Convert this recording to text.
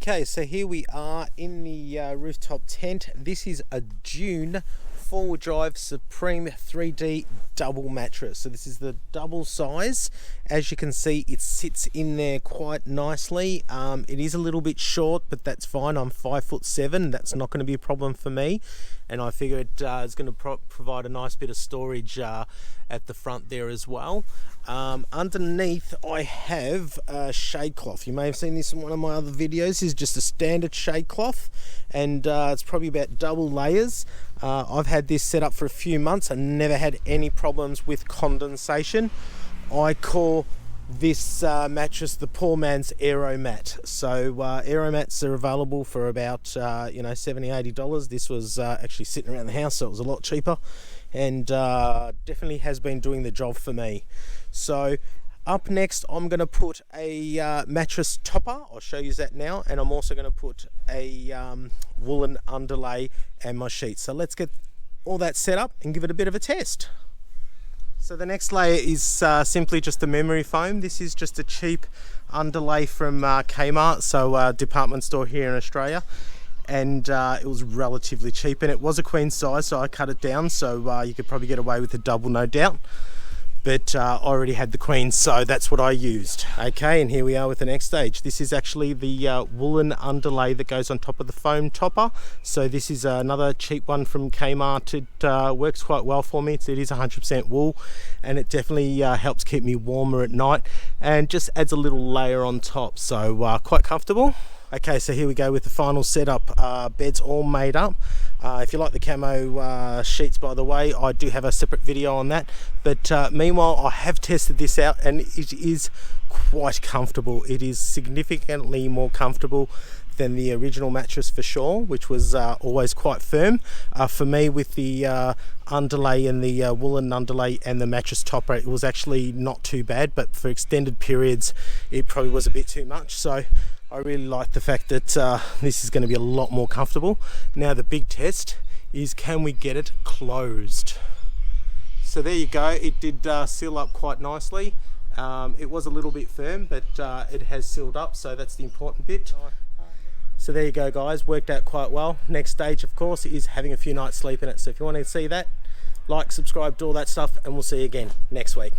Okay, so here we are in the rooftop tent. This is a Dune 4-wheel drive Supreme 3D double mattress. So this is the double size. As you can see, it sits in there quite nicely. It is a little bit short, but that's fine. I'm 5'7". That's not going to be a problem for me. And I figure it is going to provide a nice bit of storage at the front there as well. Underneath I have a shade cloth. You may have seen this in one of my other videos. This is just a standard shade cloth, and it's probably about double layers. I've had this set up for a few months. I never had any problems with condensation. I call this mattress the poor man's Aeromat. So Aeromats are available for about $70-80. This was actually sitting around the house, so it was a lot cheaper, and definitely has been doing the job for me. So up next I'm going to put a mattress topper. I'll show you that now, and I'm also going to put a woolen underlay and my sheets. So let's get all that set up and give it a bit of a test. So the next layer is simply just the memory foam. This is just a cheap underlay from Kmart, so a department store here in Australia, and it was relatively cheap, and it was a queen size, so I cut it down, so you could probably get away with a double, no doubt. But I already had the queen, so that's what I used. Okay, and here we are with the next stage. This is actually the woolen underlay that goes on top of the foam topper. So this is another cheap one from Kmart. It works quite well for me. It is 100% wool, and it definitely helps keep me warmer at night, and just adds a little layer on top, so quite comfortable. Okay, so here we go with the final setup. Bed's all made up. If you like the camo sheets, by the way, I do have a separate video on that. But meanwhile, I have tested this out, and it is quite comfortable. It is significantly more comfortable than the original mattress for sure, which was always quite firm. For me, with the underlay and the woolen underlay and the mattress topper, it was actually not too bad, but for extended periods it probably was a bit too much. So I really like the fact that this is going to be a lot more comfortable. Now the big test is, can we get it closed? So there you go. It did seal up quite nicely. It was a little bit firm, but it has sealed up, so that's the important bit. So there you go, guys. Worked out quite well. Next stage, of course, is having a few nights sleep in it. So if you want to see that, like, subscribe, do all that stuff, and we'll see you again next week.